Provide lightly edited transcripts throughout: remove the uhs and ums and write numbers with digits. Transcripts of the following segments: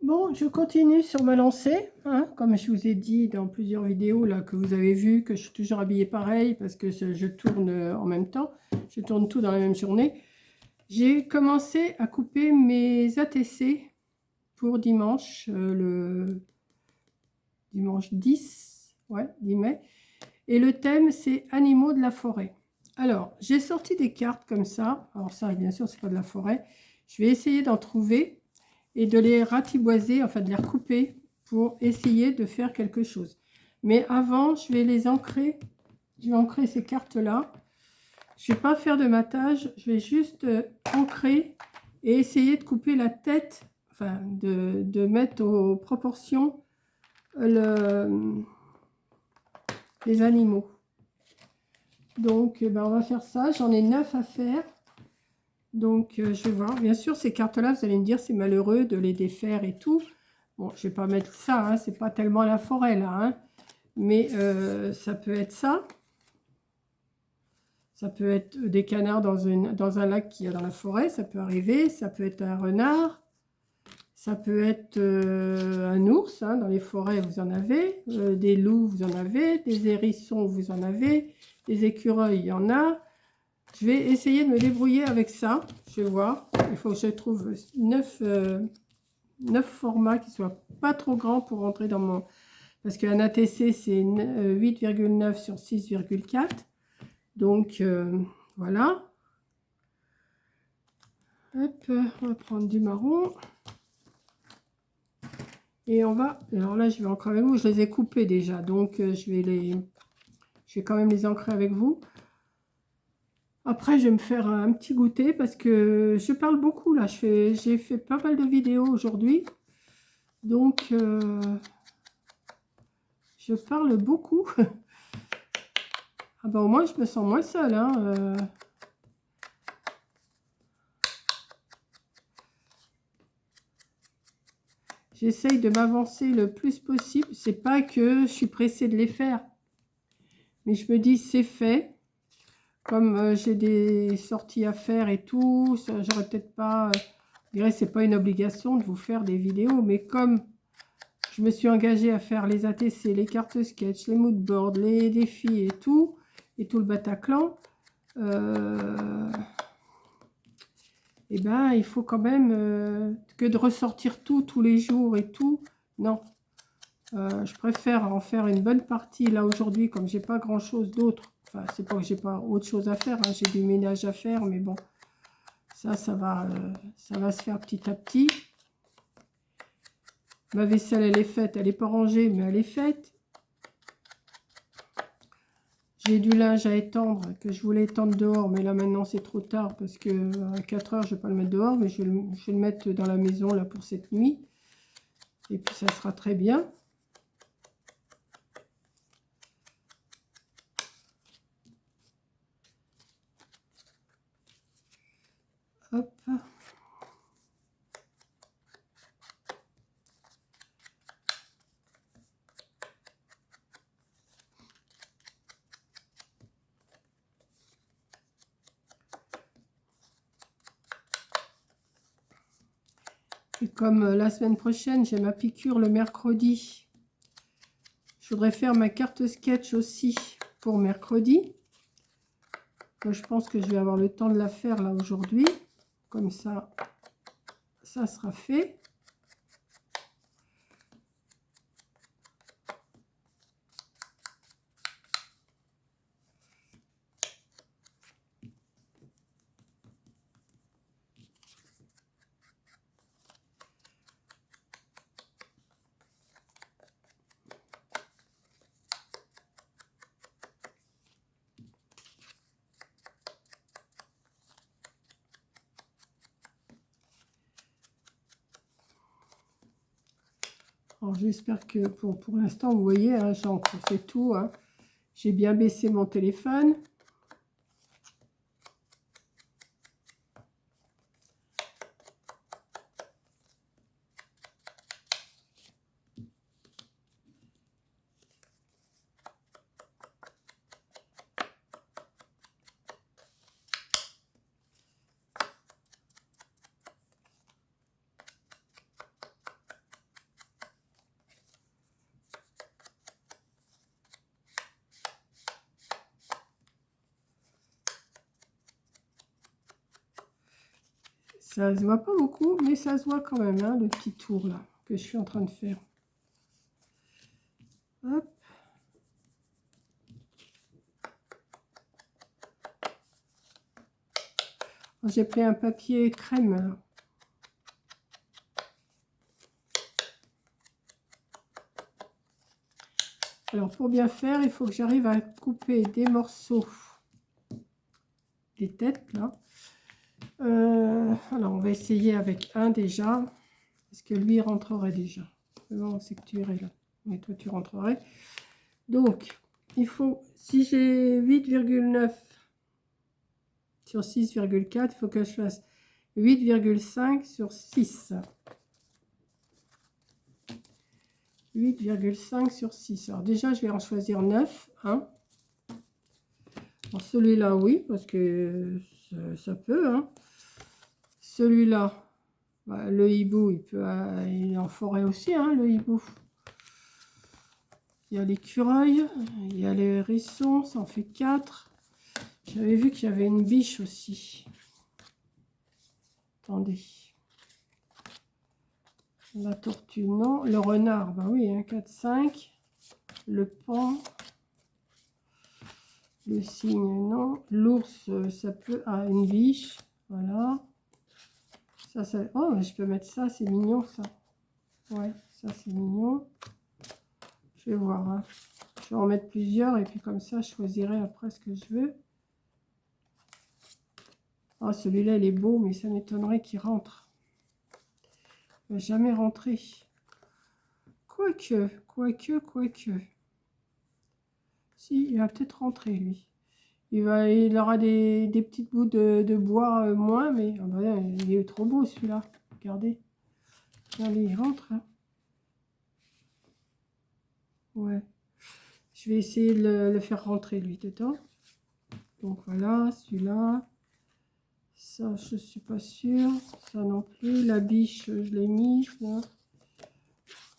Bon, je continue sur ma lancée, hein, comme je vous ai dit dans plusieurs vidéos là que vous avez vu, que je suis toujours habillée pareil parce que je tourne en même temps, je tourne tout dans la même journée. J'ai commencé à couper mes ATC pour dimanche, le dimanche 10, ouais, 10 mai, et le thème c'est animaux de la forêt. Alors, j'ai sorti des cartes comme ça, alors ça bien sûr c'est pas de la forêt, je vais essayer d'en trouver et de les ratiboiser, enfin de les recouper pour essayer de faire quelque chose. Mais avant, je vais les ancrer. Je vais ancrer ces cartes-là. Je ne vais pas faire de matage, je vais juste ancrer et essayer de couper la tête, enfin de mettre aux proportions les animaux. Donc, ben, on va faire ça. J'en ai 9 à faire. Donc, je vais voir. Bien sûr, ces cartes-là, vous allez me dire, c'est malheureux de les défaire et tout. Bon, je ne vais pas mettre ça, hein, c'est pas tellement la forêt, là. Hein, mais ça peut être ça. Ça peut être des canards dans un lac qu'il y a dans la forêt. Ça peut arriver. Ça peut être un renard. Ça peut être un ours. Hein, dans les forêts, vous en avez. Des loups, vous en avez. Des hérissons, vous en avez. Des écureuils, il y en a. Je vais essayer de me débrouiller avec ça. Je vais voir. Il faut que je trouve 9 formats qui ne soient pas trop grands pour rentrer dans mon... Parce qu'un ATC, c'est 8,9 sur 6,4. Donc, voilà. Hop, on va prendre du marron. Et on va... Alors là, je vais ancrer avec vous. Je les ai coupés déjà. Donc, je vais quand même les ancrer avec vous. Après, je vais me faire un petit goûter parce que je parle beaucoup là. J'ai fait pas mal de vidéos aujourd'hui. Donc, je parle beaucoup. Ah ben, au moins, je me sens moins seule. Hein, J'essaye de m'avancer le plus possible. C'est pas que je suis pressée de les faire. Mais je me dis, c'est fait. Comme j'ai des sorties à faire et tout, j'aurais peut-être pas... je dirais, c'est pas une obligation de vous faire des vidéos. Mais comme je me suis engagée à faire les ATC, les cartes sketch, les moodboards, les défis et tout le Bataclan, et ben il faut quand même que de ressortir tout tous les jours et tout. Non, je préfère en faire une bonne partie là aujourd'hui, comme j'ai pas grand chose d'autre. Enfin, c'est pas que j'ai pas autre chose à faire, hein, j'ai du ménage à faire, mais bon, ça va se faire petit à petit. Ma vaisselle, elle est faite, elle n'est pas rangée, mais elle est faite. J'ai du linge à étendre, que je voulais étendre dehors, mais là maintenant c'est trop tard, parce que à 4 heures, je ne vais pas le mettre dehors, mais je vais le mettre dans la maison là pour cette nuit. Et puis ça sera très bien. Hop. Et comme la semaine prochaine, j'ai ma piqûre le mercredi, je voudrais faire ma carte sketch aussi pour mercredi. Donc, je pense que je vais avoir le temps de la faire là aujourd'hui. Comme ça, ça sera fait. Alors j'espère que pour l'instant, vous voyez, hein, j'encre, c'est tout. Hein. J'ai bien baissé mon téléphone. Ça se voit pas beaucoup, mais ça se voit quand même, hein, le petit tour là que je suis en train de faire. Hop. J'ai pris un papier crème. Alors pour bien faire, il faut que j'arrive à couper des morceaux, des têtes là. Alors on va essayer avec un déjà. Est-ce que lui rentrerait déjà? Non, c'est que tu irais là. Mais toi tu rentrerais. Donc il faut, si j'ai 8,9 sur 6,4, il faut que je fasse 8,5 sur 6. 8,5 sur 6. Alors déjà, je vais en choisir 9. Hein. Alors celui-là, oui, parce que ça peut. Hein. Celui-là, bah, le hibou, il est en forêt aussi, hein, le hibou. Il y a l'écureuil, il y a les hérissons, ça en fait 4. J'avais vu qu'il y avait une biche aussi. Attendez. La tortue, non. Le renard, bah oui, hein, 4, 5. Le paon. Le cygne, non. L'ours, ça peut... Ah, une biche. Voilà. Ça... Oh, mais je peux mettre ça, c'est mignon, ça. Ouais, ça, c'est mignon. Je vais voir. Hein. Je vais en mettre plusieurs, et puis comme ça, je choisirai après ce que je veux. Ah, celui-là, il est beau, mais ça m'étonnerait qu'il rentre. Il ne va jamais rentrer. Quoique. Si, il va peut-être rentrer, lui. Il aura des petites bouts de bois moins, mais oh bah, il est trop beau celui-là. Regardez. Regardez, il rentre. Hein. Ouais. Je vais essayer de le faire rentrer, lui, dedans. Donc voilà, celui-là. Ça, je suis pas sûre. Ça non plus. La biche, je l'ai mis. Là.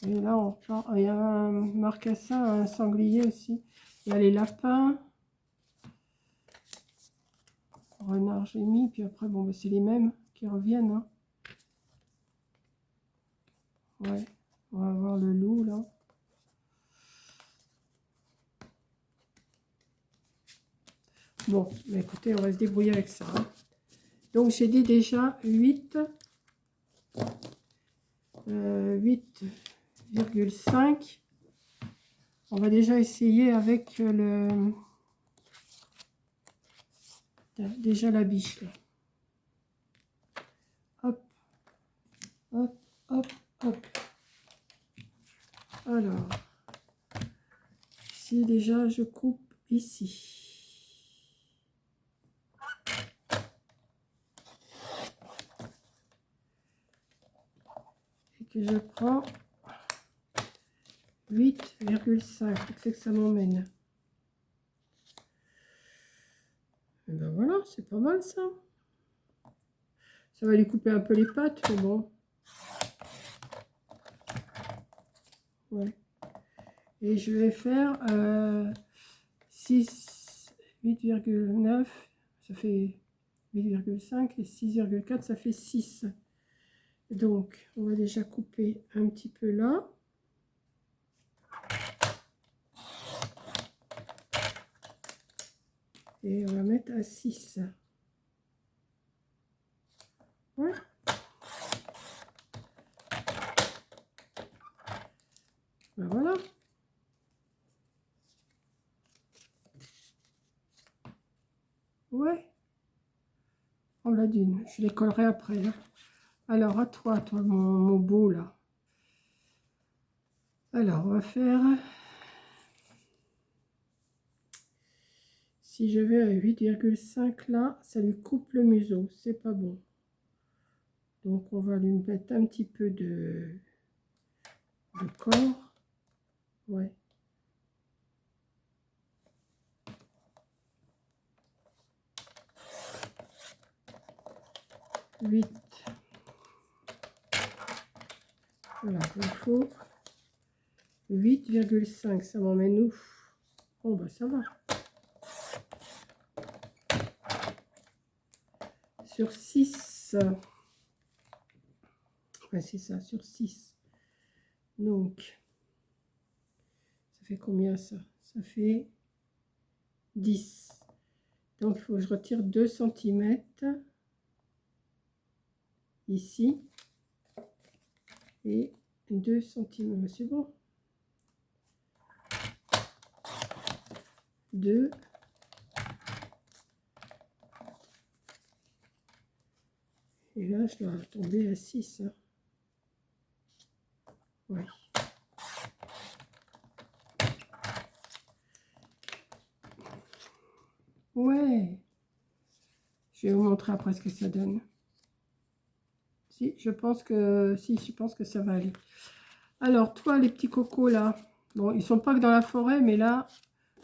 Et là, on part. Il y a un marcassin, un sanglier aussi. Il y a les lapins. Renard, j'ai mis. Puis après, bon, bah, c'est les mêmes qui reviennent. Hein. Ouais. On va voir le loup, là. Bon, mais écoutez, on va se débrouiller avec ça. Hein. Donc, j'ai dit déjà 8,5. On va déjà essayer avec déjà la biche. Là. Hop, hop, hop, hop. Alors, si déjà je coupe ici. Et que je prends 8,5. C'est que ça m'emmène. Et ben voilà, c'est pas mal ça. Ça va lui couper un peu les pattes, mais bon. Ouais. Et je vais faire 8,9, ça fait 8,5 et 6,4, ça fait 6. Donc, on va déjà couper un petit peu là. Et on va mettre à 6. Ouais. Ben voilà. Ouais. On l'a d'une. Je les collerai après. Hein. Alors, à toi, mon beau, là. Alors, on va faire... Si je vais à 8,5 là, ça lui coupe le museau. C'est pas bon. Donc, on va lui mettre un petit peu de corps. Ouais. 8. Voilà, il faut 8,5. Ça m'emmène où? Bon, bah ça va. Sur 6. Ouais, c'est ça, sur 6. Donc, ça fait combien ça? Ça fait 10. Donc, il faut que je retire 2 cm ici et 2 cm. C'est bon. 2. Et là, je dois tomber à 6. Hein. Ouais. Ouais. Je vais vous montrer après ce que ça donne. Si, je pense que ça va aller. Alors, toi, les petits cocos là, bon, ils sont pas que dans la forêt, mais là,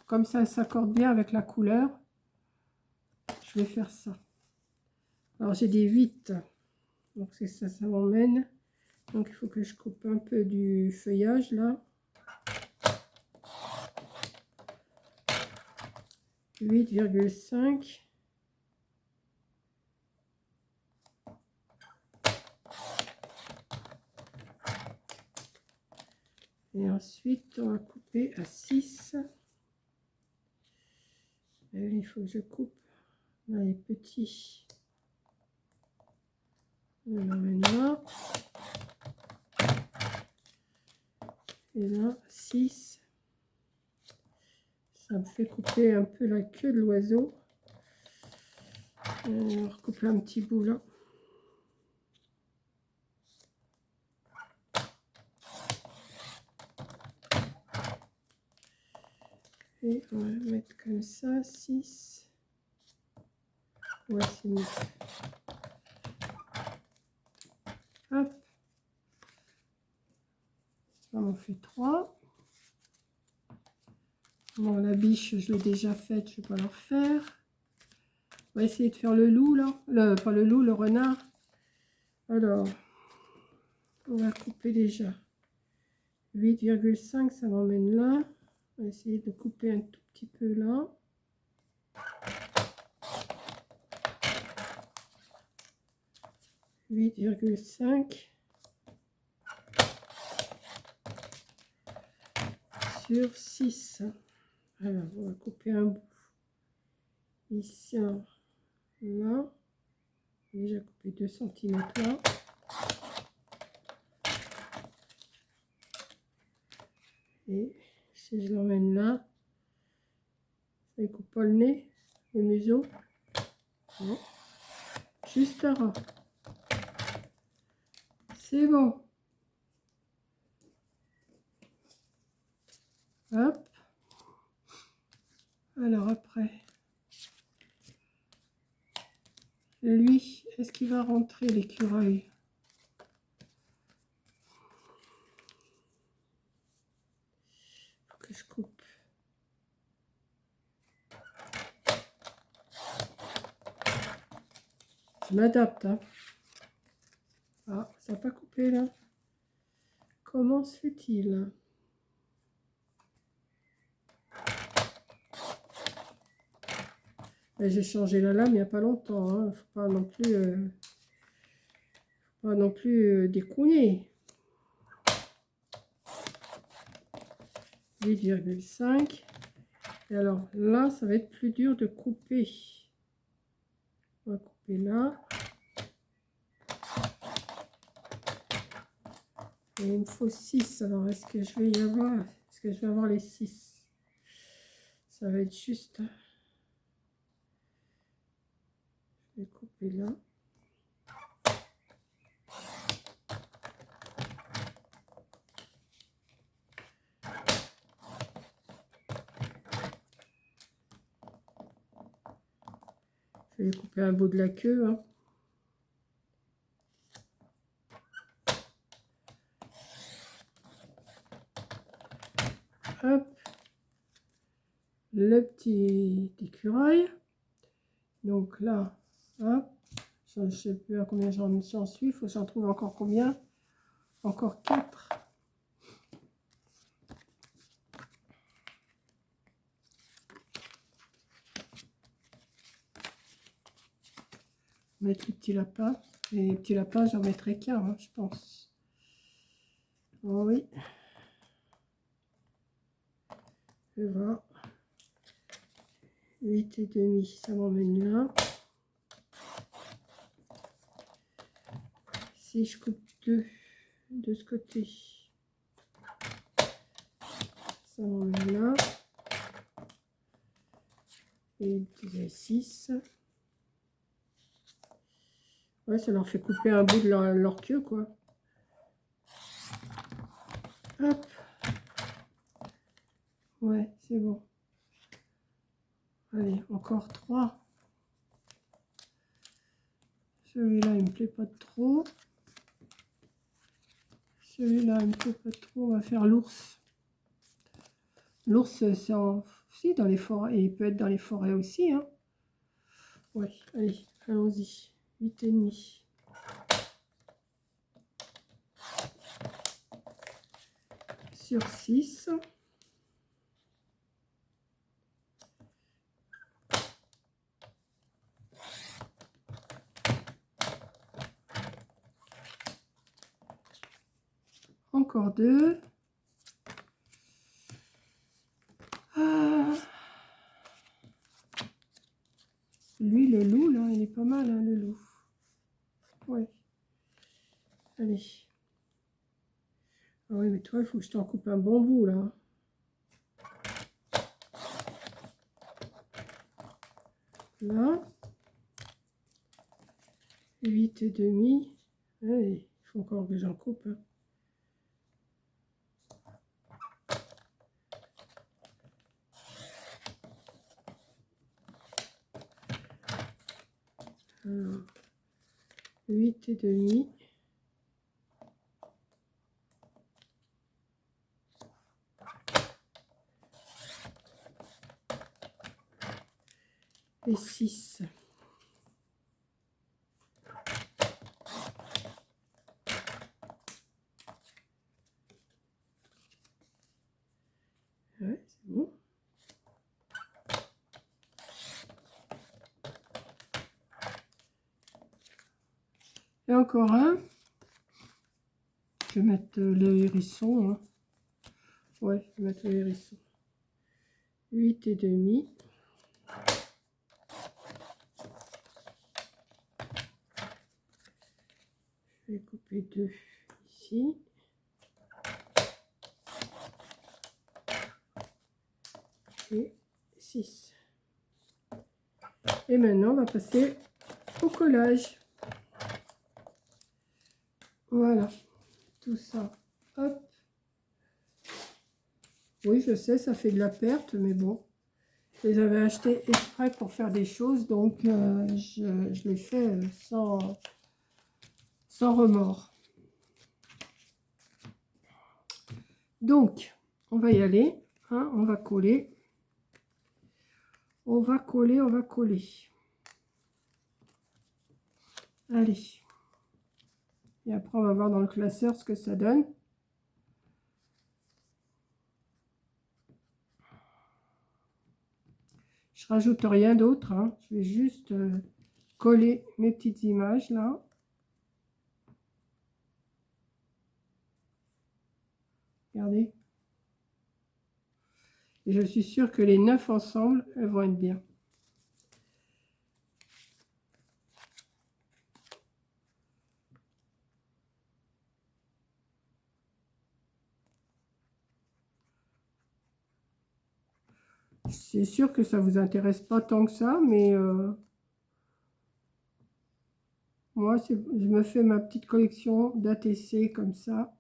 comme ça s'accorde bien avec la couleur, je vais faire ça. Alors, j'ai des 8. Donc, c'est ça, ça m'emmène. Donc, il faut que je coupe un peu du feuillage là. 8,5. Et ensuite, on va couper à 6. Et il faut que je coupe là, les petits. On l'emmène là. Et là, 6. Ça me fait couper un peu la queue de l'oiseau. On va recouper un petit bout là. Et on va le mettre comme ça, 6. Ouais, c'est mieux. Hop. Ça m'en fait 3. Bon, la biche, je l'ai déjà faite, je ne vais pas la refaire. On va essayer de faire le loup, là. Pas le loup, le renard. Alors, on va couper déjà. 8,5, ça m'emmène là. On va essayer de couper un tout petit peu là. « 8,5 sur 6. » Alors, on va couper un bout. Ici, là. Déjà coupé 2 cm là. Et si je l'emmène là, ça ne coupe pas le nez, le museau. Non. Juste là. C'est bon. Hop. Alors après, lui, est-ce qu'il va rentrer l'écureuil? Faut que je coupe. Je m'adapte. Hein. Ah, ça n'a pas coupé là. Comment se fait-il? J'ai changé la lame il n'y a pas longtemps. Hein. Faut pas non plus déconner. 8,5. Et alors là, ça va être plus dur de couper. On va couper là. Et il me faut 6. Alors, est-ce que je vais y avoir? Est-ce que je vais avoir les 6? Ça va être juste. Je vais couper là. Je vais couper un bout de la queue. Hein. Hop. Le petit écureuil. Donc là, hop. Je ne sais plus à combien j'en suis. Il faut que j'en trouve encore combien? Encore 4. Mettre le petit lapin. Et les petits lapins, j'en mettrai qu'un, hein, je pense. Oh oui. Je vois. 8,5, ça m'emmène là. Si je coupe 2 de ce côté, ça m'emmène là. Et 6. Ouais, ça leur fait couper un bout de leur queue, quoi. Hop. Ouais, c'est bon. Allez, encore 3. Celui-là, il me plaît pas trop. Celui-là, il me plaît pas trop. On va faire l'ours. L'ours, c'est aussi dans les forêts. Et il peut être dans les forêts aussi, hein. Ouais, allez, allons-y. 8,5. Sur 6. Encore 2. Ah. Lui, le loup, là, il est pas mal, hein, le loup. Ouais. Allez. Ah oui, mais toi, il faut que je t'en coupe un bon bout, là. Là. 8,5. Ouais, il faut encore que j'en coupe, hein. Alors, 8,5. Et 6. Ouais, c'est bon. Et encore un. Je vais mettre le hérisson, hein. Ouais, je vais mettre le hérisson. 8,5. Je vais couper 2 ici. Et 6. Et maintenant, on va passer au collage. Voilà, tout ça. Hop. Oui, je sais, ça fait de la perte, mais bon. Je les avais achetés exprès pour faire des choses, donc je les fais sans remords. Donc, on va y aller, hein, on va coller. On va coller, on va coller. Allez. Et après, on va voir dans le classeur ce que ça donne. Je rajoute rien d'autre, hein. Je vais juste coller mes petites images là. Regardez. Et je suis sûre que les 9 ensemble, elles vont être bien. C'est sûr que ça vous intéresse pas tant que ça, mais moi, je me fais ma petite collection d'ATC comme ça.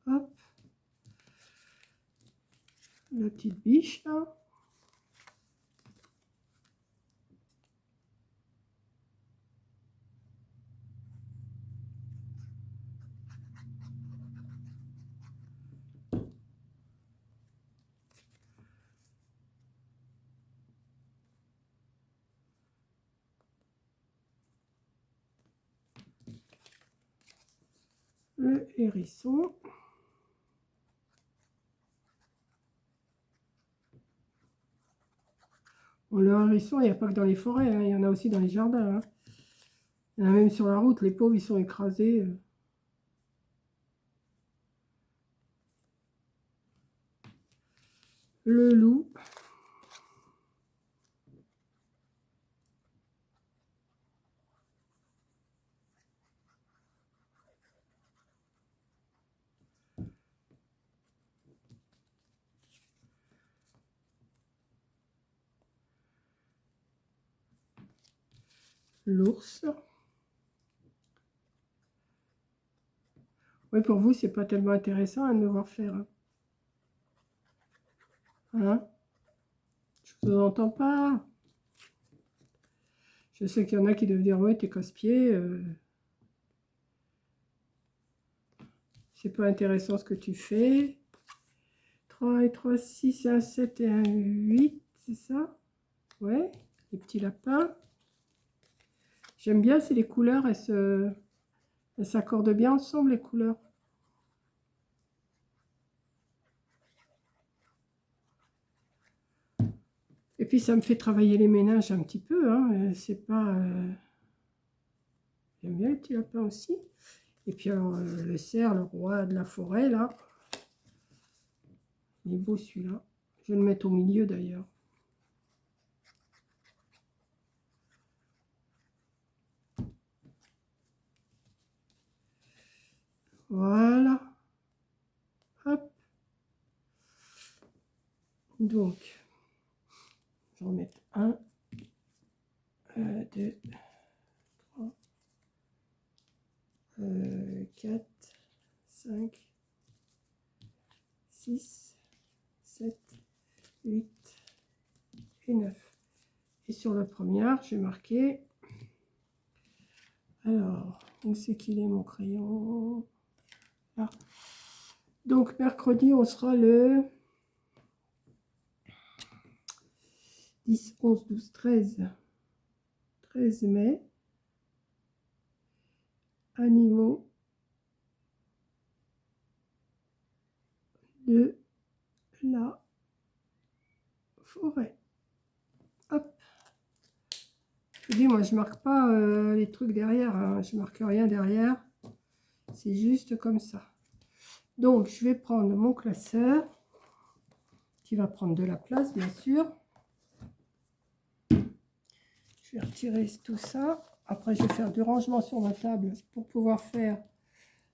Hop. La petite biche là. le hérisson. Bon, le hérisson, il n'y a pas que dans les forêts, hein, il y en a aussi dans les jardins. Hein. Il y en a même sur la route, les pauvres, ils sont écrasés. Le loup. L'ours. Oui, pour vous, c'est pas tellement intéressant hein, de me voir faire. Hein? Je vous entends pas. Je sais qu'il y en a qui doivent dire, ouais, t'es casse-pied. C'est pas intéressant ce que tu fais. 3 et 3, 6, 1, 7 et 1, 8, c'est ça? Ouais, les petits lapins. J'aime bien, c'est les couleurs, elles s'accordent bien ensemble, les couleurs. Et puis, ça me fait travailler les méninges un petit peu, hein. C'est pas... J'aime bien les petits lapins aussi. Et puis, alors, le cerf, le roi de la forêt, là. Il est beau, celui-là. Je vais le mettre au milieu, d'ailleurs. Voilà. Hop. Donc, je vais en mettre 1, 2, 3, 4, 5, 6, 7, 8 et 9. Et sur la première, j'ai marqué... Alors, où c'est qu'il est mon crayon? Là. Donc, mercredi, on sera le 10, 11, 12, 13. 13 mai. Animaux de la forêt. Hop. Je vous dis, moi, je marque pas les trucs derrière. Hein. Je marque rien derrière. C'est juste comme ça. Donc, je vais prendre mon classeur qui va prendre de la place, bien sûr. Je vais retirer tout ça. Après, je vais faire du rangement sur ma table pour pouvoir faire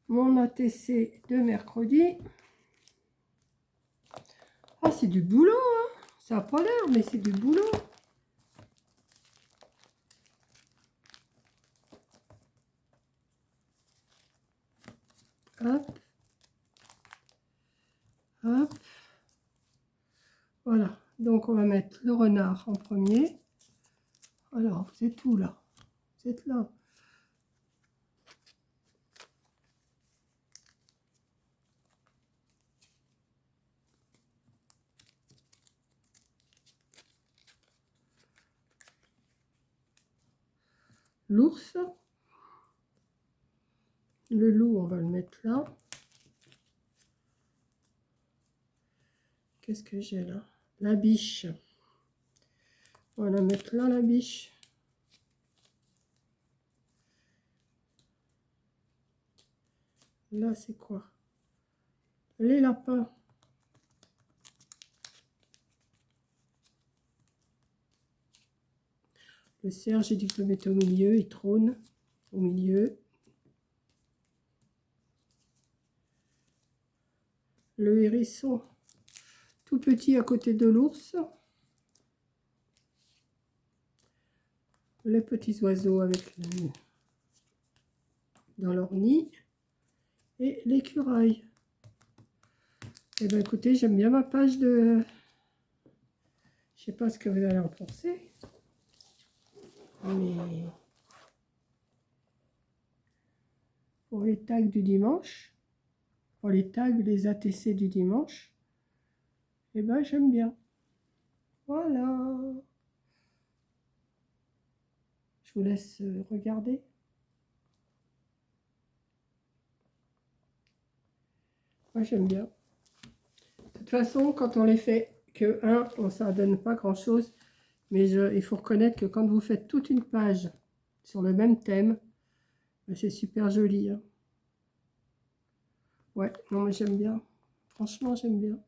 mon ATC de mercredi. Ah, c'est du boulot, hein. Ça n'a pas l'air, mais c'est du boulot. Hop. Hop. Voilà. Donc, on va mettre le renard en premier. Alors, vous êtes où, là? Vous êtes là. L'ours. Le loup, on va le mettre là. Qu'est-ce que j'ai là? La biche. On va la mettre là, la biche. Là, c'est quoi? Les lapins. Le cerf, j'ai dit que je le mettais au milieu. Il trône au milieu. Le hérisson, tout petit à côté de l'ours. Les petits oiseaux avec dans leur nid. Et l'écureuil. Eh bien, écoutez, j'aime bien ma page de... Je sais pas ce que vous allez en penser. Mais... Pour les tags du dimanche, pour les tags, les ATC du dimanche, eh ben, j'aime bien. Voilà. Je vous laisse regarder. Moi, j'aime bien. De toute façon, quand on les fait que un, ça ne donne pas grand-chose. Mais il faut reconnaître que quand vous faites toute une page sur le même thème, c'est super joli. Hein. Ouais, non, mais j'aime bien. Franchement, j'aime bien.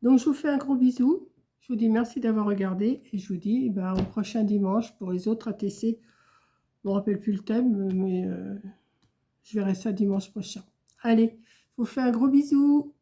Donc, je vous fais un gros bisou. Je vous dis merci d'avoir regardé. Et je vous dis au prochain dimanche pour les autres ATC. Je ne me rappelle plus le thème, mais je verrai ça dimanche prochain. Allez, je vous fais un gros bisou.